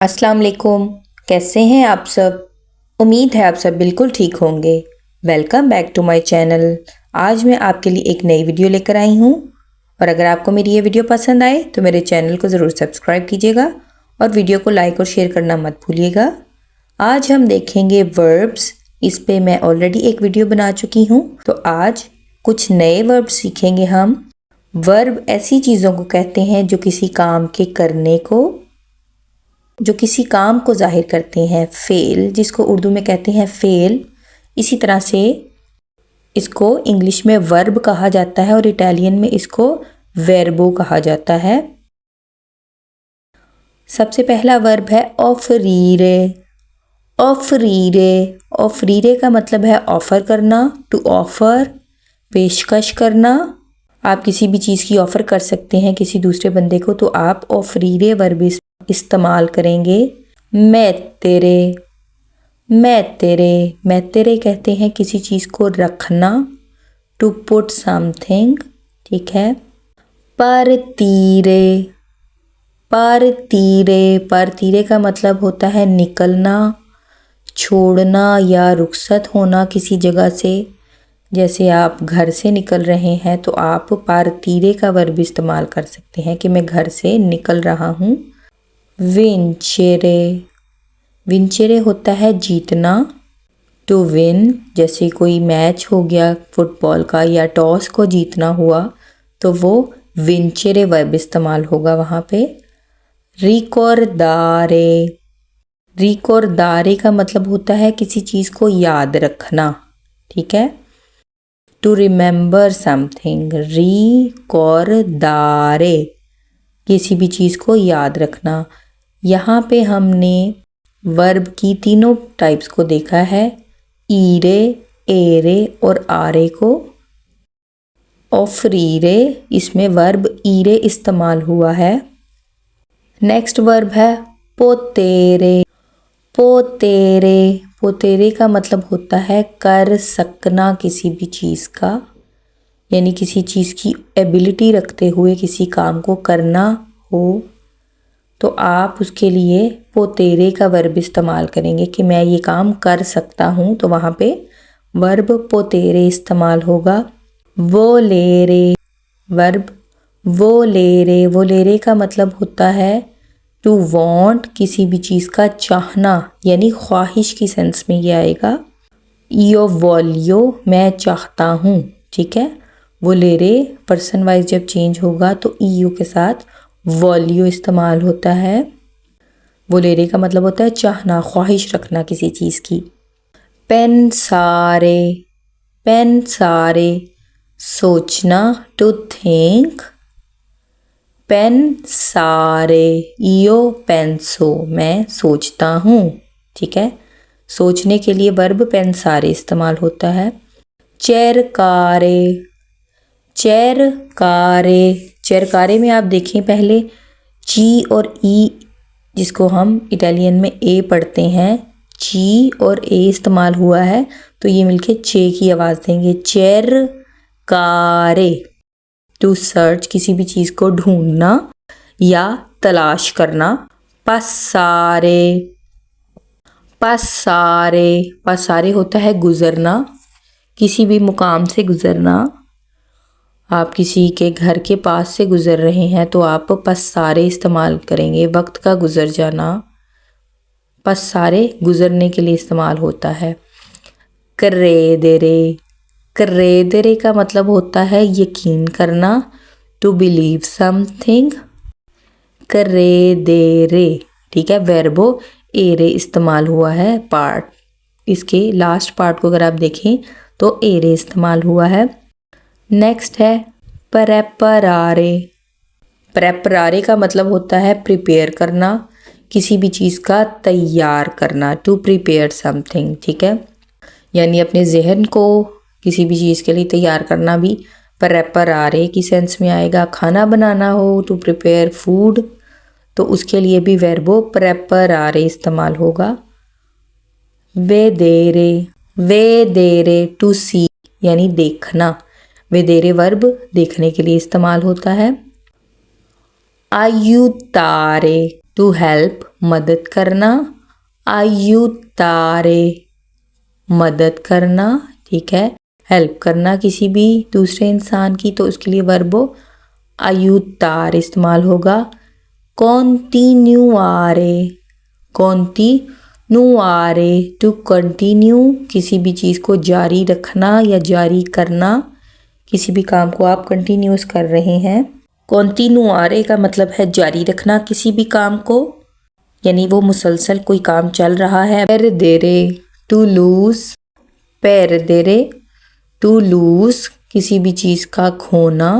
अस्सलाम वालेकुम। कैसे हैं आप सब? उम्मीद है आप सब बिल्कुल ठीक होंगे। Welcome back to my channel. आज मैं आपके लिए एक नई वीडियो लेकर आई हूँ और अगर आपको मेरी ये वीडियो पसंद आए तो मेरे चैनल को ज़रूर सब्सक्राइब कीजिएगा और वीडियो को लाइक और शेयर करना मत भूलिएगा। आज हम देखेंगे वर्ब्स। इस पे मैं ऑलरेडी एक वीडियो बना चुकी हूँ, तो आज कुछ नए वर्ब सीखेंगे हम। वर्ब ऐसी चीज़ों को कहते हैं जो किसी काम के करने को, जो किसी काम को जाहिर करते हैं। फेल, जिसको उर्दू में कहते हैं फेल, इसी तरह से इसको इंग्लिश में वर्ब कहा जाता है और इटालियन में इसको वेर्बो कहा जाता है। सबसे पहला वर्ब है ऑफरीरे। ऑफरीरे, ऑफरीरे का मतलब है ऑफ़र करना, टू ऑफ़र, पेशकश करना। आप किसी भी चीज़ की ऑफ़र कर सकते हैं किसी दूसरे बंदे को, तो आप ऑफरीरे वर्ब इस्तेमाल करेंगे। मैं तेरे, मैं तेरे, मैं तेरे कहते हैं किसी चीज़ को रखना, टू पुट समथिंग, ठीक है। पारतीरे, पारतीरे, पारतीरे का मतलब होता है निकलना, छोड़ना या रुखसत होना किसी जगह से। जैसे आप घर से निकल रहे हैं तो आप पारतीरे का वर्ब इस्तेमाल कर सकते हैं कि मैं घर से निकल रहा हूँ। विंचेरे, विंचेरे होता है जीतना, टू विन। जैसे कोई मैच हो गया फुटबॉल का या टॉस को जीतना हुआ तो वो विंचेरे वर्ब इस्तेमाल होगा वहाँ पे। रिकॉर्दारे, रिकॉर्दारे का मतलब होता है किसी चीज़ को याद रखना, ठीक है। टू रिमेंबर समथिंग, रिकॉर्दारे, किसी भी चीज़ को याद रखना। यहाँ पे हमने वर्ब की तीनों टाइप्स को देखा है, ईरे, एरे और आरे को। ऑफरीरे, इसमें वर्ब ईरे इस्तेमाल हुआ है। नेक्स्ट वर्ब है पोतेरे। पोतेरे, पोतेरे का मतलब होता है कर सकना किसी भी चीज़ का, यानी किसी चीज़ की एबिलिटी रखते हुए किसी काम को करना हो तो आप उसके लिए पोतेरे का वर्ब इस्तेमाल करेंगे कि मैं ये काम कर सकता हूँ, तो वहाँ पे वर्ब पोतेरे इस्तेमाल होगा। वोलेरे, वर्ब वोलेरे, वोलेरे का मतलब होता है टू वांट, किसी भी चीज़ का चाहना, यानी ख्वाहिश की सेंस में ये आएगा। io voglio, मैं चाहता हूँ, ठीक है। वोलेरे पर्सन वाइज जब चेंज होगा तो ईओ के साथ वॉल्यू इस्तेमाल होता है। वोलेरे का मतलब होता है चाहना, ख्वाहिश रखना किसी चीज़ की। पेंसारे, पेंसारे, सोचना, टू थिंक। पेंसारे, io penso, मैं सोचता हूँ, ठीक है। सोचने के लिए वर्ब पेंसारे इस्तेमाल होता है। चेरकारे, चेरकारे, चेरकारे में आप देखें पहले ची और ई, जिसको हम इटालियन में ए पढ़ते हैं, ची और ए इस्तेमाल हुआ है तो ये मिलके चे की आवाज़ देंगे। चेरकारे, टू सर्च, किसी भी चीज़ को ढूंढना या तलाश करना। पसारे, पसारे, पसारे होता है गुज़रना, किसी भी मुकाम से गुज़रना। आप किसी के घर के पास से गुज़र रहे हैं तो आप पसारे इस्तेमाल करेंगे, वक्त का गुज़र जाना। पसारे गुज़रने के लिए इस्तेमाल होता है। क्रेदेरे, क्रेदेरे का मतलब होता है यकीन करना, टू बिलीव समथिंग। क्रेदेरे, ठीक है। वेर्बो एरे इस्तेमाल हुआ है, पार्ट, इसके लास्ट पार्ट को अगर आप देखें तो एरे इस्तेमाल हुआ है। नेक्स्ट है प्रेपरारे। प्रेपरारे का मतलब होता है प्रिपेयर करना, किसी भी चीज़ का तैयार करना, टू प्रिपेयर समथिंग, ठीक है। यानी अपने जहन को किसी भी चीज़ के लिए तैयार करना भी प्रेपरारे की सेंस में आएगा। खाना बनाना हो, टू प्रिपेयर फूड, तो उसके लिए भी वेर्बो प्रेपरारे इस्तेमाल होगा। वेदेरे, वेदेरे, टू सी, यानी देखना। वेदेरे वर्ब देखने के लिए इस्तेमाल होता है। आयुतारे, टू हेल्प मदद करना, आयुतारे मदद करना, ठीक है। हेल्प करना किसी भी दूसरे इंसान की तो उसके लिए वर्ब आयुतार इस्तेमाल होगा। कॉन्टिन्यूआरे, कॉन्टिन्यूआरे टू कंटिन्यू किसी भी चीज़ को जारी रखना या जारी करना, किसी भी काम को आप कंटिन्यूस कर रहे हैं। कॉन्टिन्यूआरे का मतलब है जारी रखना किसी भी काम को, यानी वो मुसलसल कोई काम चल रहा है। पेरदेरे टू लूज, पेरदेरे टू लूज किसी भी चीज़ का खोना,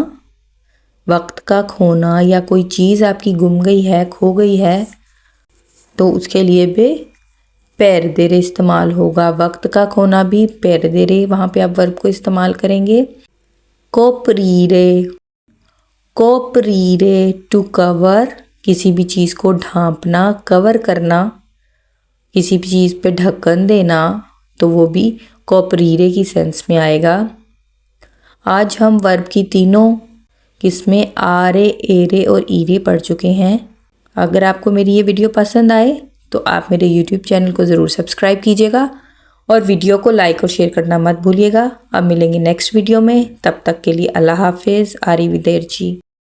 वक्त का खोना, या कोई चीज़ आपकी गुम गई है, खो गई है तो उसके लिए भी पेरदेरे इस्तेमाल होगा। वक्त का खोना भी पेरदेरे, वहाँ पे आप वर्ब को इस्तेमाल करेंगे। कोपरीरे, कोपरीरे टू कवर किसी भी चीज़ को ढांपना, कवर करना, किसी भी चीज़ पे ढक्कन देना, तो वो भी कोपरीरे की सेंस में आएगा। आज हम वर्ब की तीनों किस्में आरे, एरे और ईरे पढ़ चुके हैं। अगर आपको मेरी ये वीडियो पसंद आए तो आप मेरे YouTube चैनल को ज़रूर सब्सक्राइब कीजिएगा और वीडियो को लाइक और शेयर करना मत भूलिएगा। अब मिलेंगे नेक्स्ट वीडियो में, तब तक के लिए अल्लाह हाफिज़। आरिवीदेरची।